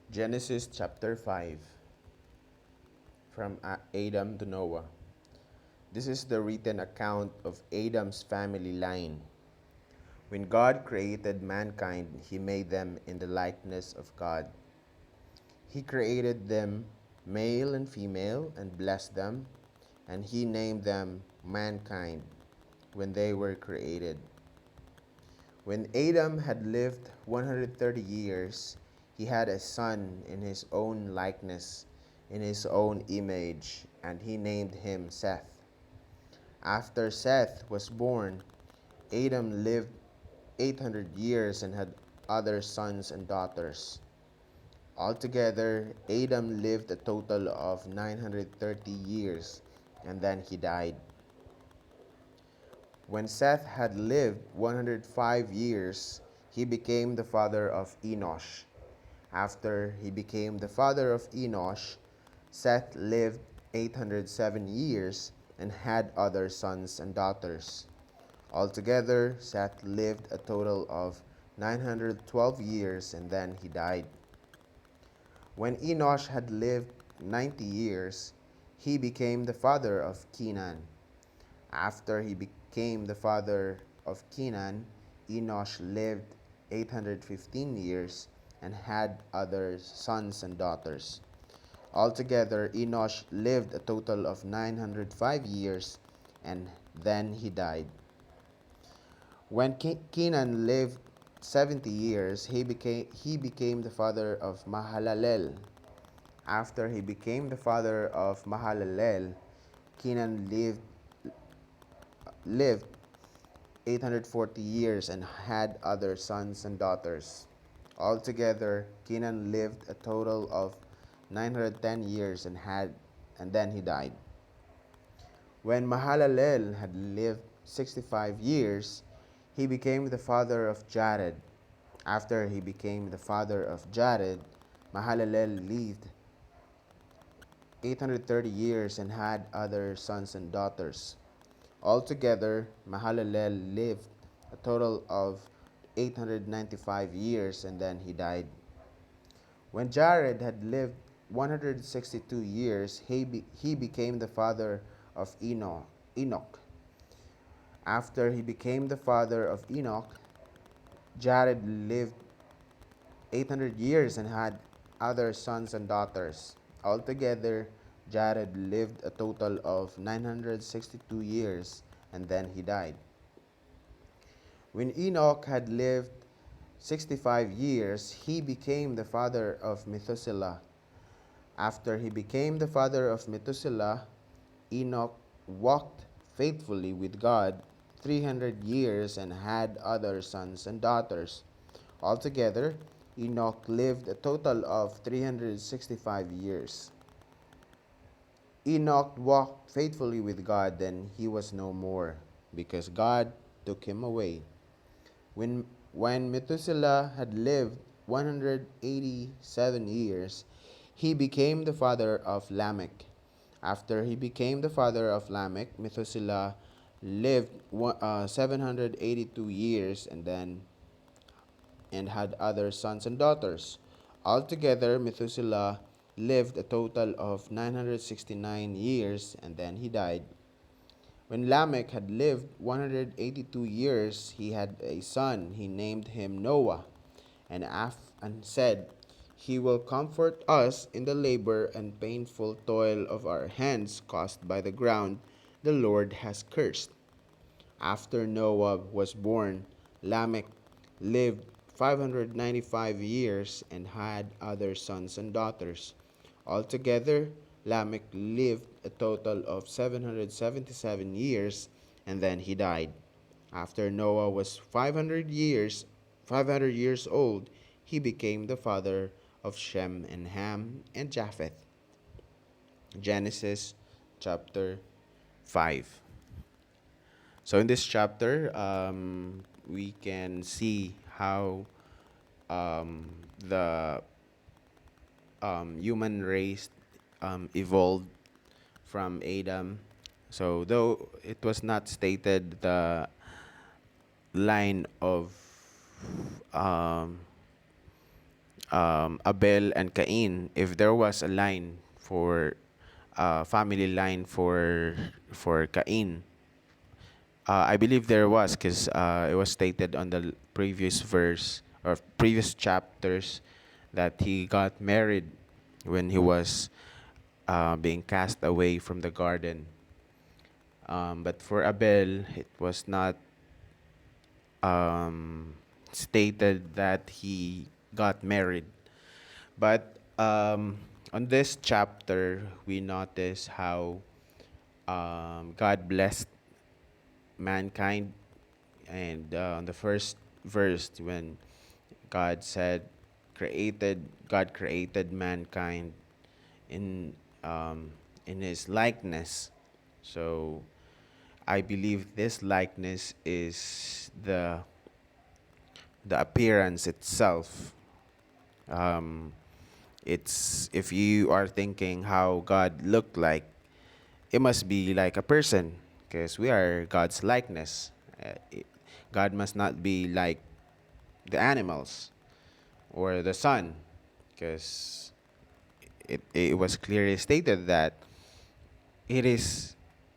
Genesis chapter 5, from Adam to Noah. This is the written account of Adam's family line. When God created mankind, he made them in the likeness of God. He created them male and female and blessed them, and he named them mankind when they were created. When Adam had lived 130 years, he had a son in his own likeness, in his own image, and he named him Seth. After Seth was born, Adam lived 800 years and had other sons and daughters. Altogether, Adam lived a total of 930 years, and then he died. When Seth had lived 105 years, he became the father of Enoch. After he became the father of Enoch, Seth lived 807 years and had other sons and daughters. Altogether, Seth lived a total of 912 years and then he died. When Enoch had lived 90 years, he became the father of Kenan. After he became the father of Kenan, Enoch lived 815 years and had other sons and daughters. Altogether, Enoch lived a total of 905 years and then he died. When Kenan lived 70 years, he became the father of Mahalalel. After he became the father of Mahalalel, Kenan lived 840 years and had other sons and daughters. Altogether, Kenan lived a total of 910 years and then he died. When Mahalalel had lived 65 years, he became the father of Jared. After he became the father of Jared, Mahalalel lived 830 years and had other sons and daughters. Altogether, Mahalalel lived a total of 895 years and then he died. When Jared had lived 162 years, he became the father of Enoch. After he became the father of Enoch, Jared lived 800 years and had other sons and daughters. Altogether, Jared lived a total of 962 years and then he died. When Enoch had lived 65 years, he became the father of Methuselah. After he became the father of Methuselah, Enoch walked faithfully with God 300 years and had other sons and daughters. Altogether, Enoch lived a total of 365 years. Enoch walked faithfully with God, then he was no more, because God took him away. When Methuselah had lived 187 years, he became the father of Lamech. After he became the father of Lamech, Methuselah lived 782 years and had other sons and daughters. Altogether, Methuselah lived a total of 969 years and then he died. When Lamech had lived 182 years, he had a son. He named him Noah and said, "He will comfort us in the labor and painful toil of our hands caused by the ground the Lord has cursed." After Noah was born, Lamech lived 595 years and had other sons and daughters. Altogether, Lamech lived a total of 777 years and then he died. After Noah was 500 years old, he became the father of Shem and Ham and Japheth. Genesis chapter 5. So in this chapter, we can see how the human race evolved from Adam. So though it was not stated the line of um, Abel and Cain, if there was a line for family line for Cain, I believe there was, because it was stated on the previous verse or previous chapters that he got married when he was being cast away from the garden. But for Abel, it was not stated that he got married. But on this chapter, we notice how God blessed mankind. And on the first verse, when God said, God created mankind in um, in His likeness. So I believe this likeness is the appearance itself. Um, it's if you are thinking how God looked like, it must be like a person, because we are God's likeness. God must not be like the animals or the sun, because it was clearly stated that it is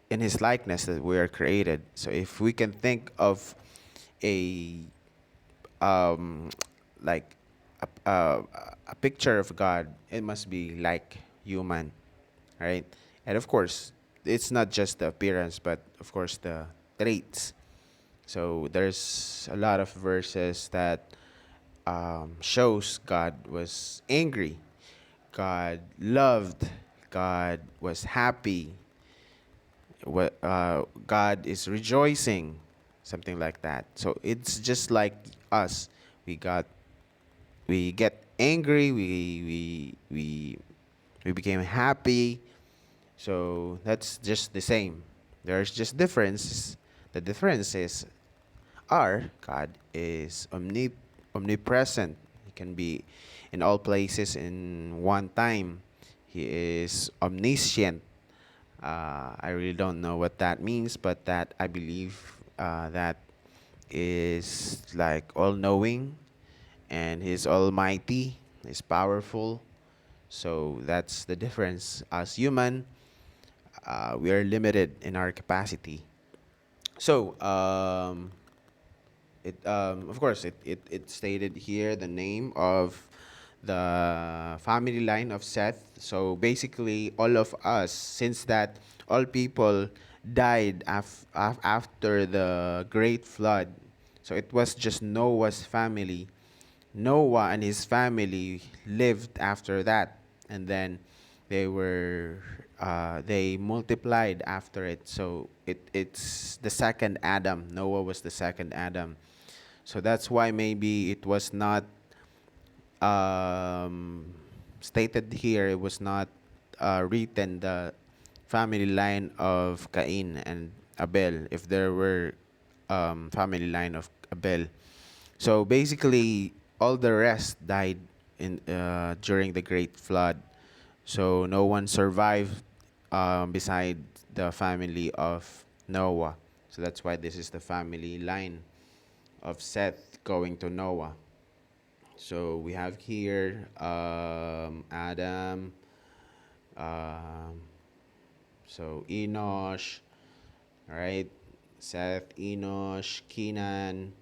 in His likeness that we are created. So if we can think of a um, like a picture of God, it must be like human, right? And of course, it's not just the appearance, but of course the traits. So there's a lot of verses that shows God was angry, God loved, God was happy, God is rejoicing, something like that. So it's just like us. We got we get angry, we became happy. So that's just the same. There's just differences. The differences are God is omnipresent. He can be in all places in one time. He is omniscient. I really don't know what that means, but that I believe that is like all knowing, and He's almighty, He's powerful. So that's the difference. As human, we are limited in our capacity. So of course, it stated here the name of the family line of Seth. So basically, all of us, since that all people died after the great flood, so it was just Noah's family. Noah and his family lived after that, and then they multiplied after it. So it's the second Adam. Noah was the second Adam. So that's why maybe it was not um, stated here. It was not written the family line of Cain and Abel, if there were family line of Abel. So basically, all the rest died in during the great flood. So no one survived beside the family of Noah. So that's why this is the family line of Seth going to Noah. So we have here Adam, um, so Enosh, right? Seth, Enosh, Kenan,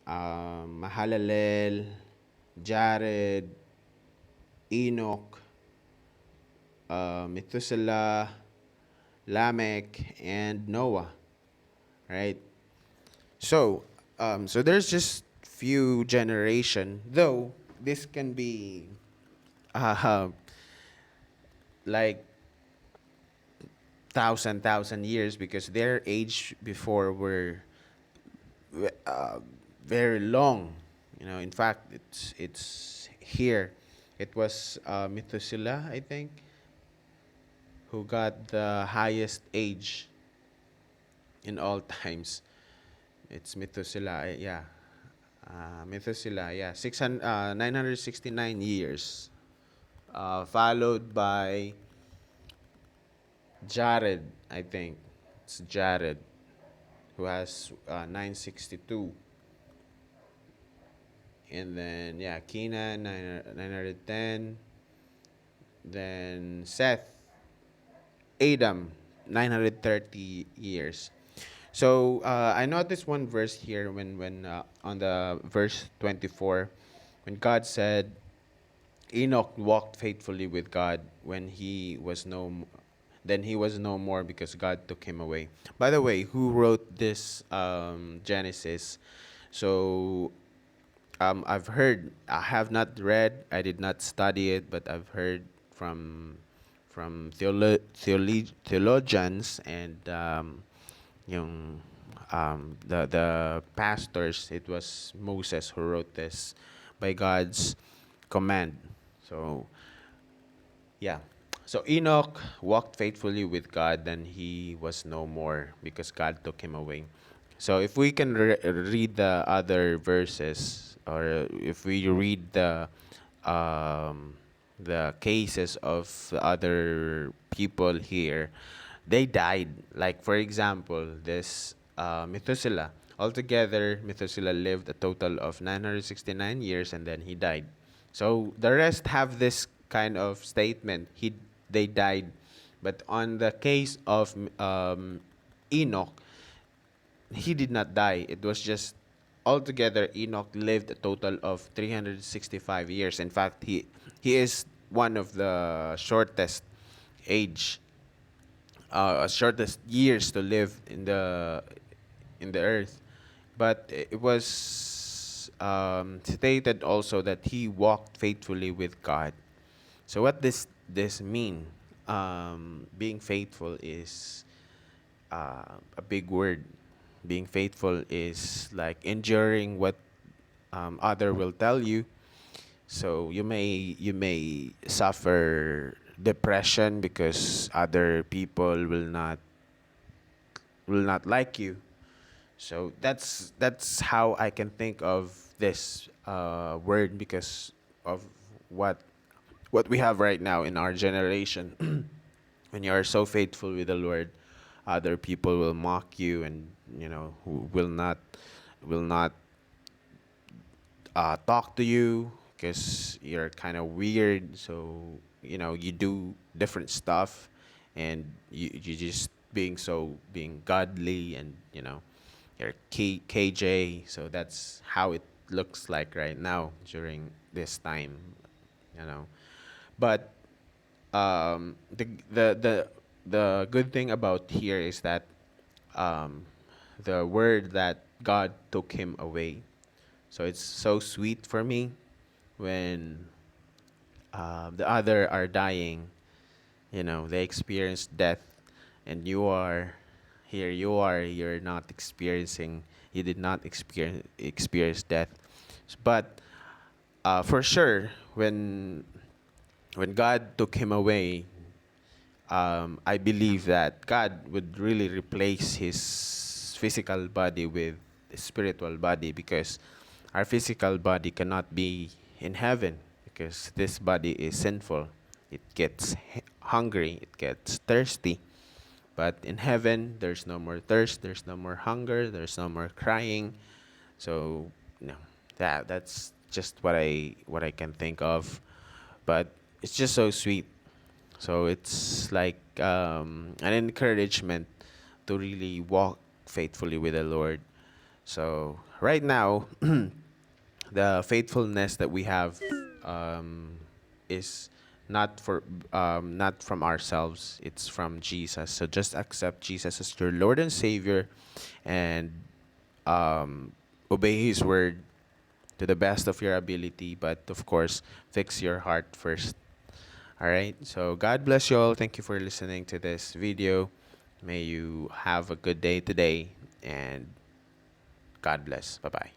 Mahalalel, Jared, Enoch, Methuselah, Lamech, and Noah, right? So, so there's just few generation, though this can be uh, like thousand years, because their age before were uh, very long. In fact, it's here. It was Methuselah, I think, who got the highest age in all times. It's Methuselah, yeah. Methuselah, yeah. 969 years. Followed by Jared, I think. It's Jared, who has 962. And then, yeah, Kenan, 910. Then Seth, Adam, 930 years. So I noticed one verse here when on the verse 24, when God said, Enoch walked faithfully with God when then he was no more because God took him away. By the way, who wrote this Genesis? So I've heard. I have not read. I did not study it, but I've heard from theologians and yung the pastors. It was Moses who wrote this by God's command. So yeah. So Enoch walked faithfully with God, then he was no more because God took him away. So if we can read the other verses, or if we read the cases of the other people here, they died. Like for example, this Methuselah. Altogether, Methuselah lived a total of 969 years, and then he died. So the rest have this kind of statement. They died, but on the case of Enoch, he did not die. It was just altogether Enoch lived a total of 365 years. In fact, he is one of the age shortest years to live in the earth. But it was stated also that he walked faithfully with God. So what this mean? Being faithful is a big word. Being faithful is like enduring what other will tell you. So you may suffer depression because other people will not like you. So that's how I can think of this word because of what what we have right now in our generation. When you are so faithful with the Lord, other people will mock you, and will not talk to you because you're kind of weird. So you do different stuff, and you just being godly, and you're KJ. So that's how it looks like right now during this time, you know. But the good thing about here is that um, the word that God took him away. So it's so sweet for me when the other are dying. They experience death, and you are here. You're not experiencing. You did not experience death, but for sure when God took him away, I believe that God would really replace his physical body with a spiritual body, because our physical body cannot be in heaven because this body is sinful. It gets hungry, it gets thirsty. But in heaven, there's no more thirst, there's no more hunger, there's no more crying. So, no, that's just what I can think of. But it's just so sweet. So it's like an encouragement to really walk faithfully with the Lord. So right now, the faithfulness that we have is not from ourselves. It's from Jesus. So just accept Jesus as your Lord and Savior, and obey His word to the best of your ability. But of course, fix your heart first. All right. So God bless you all. Thank you for listening to this video. May you have a good day today, and God bless. Bye bye.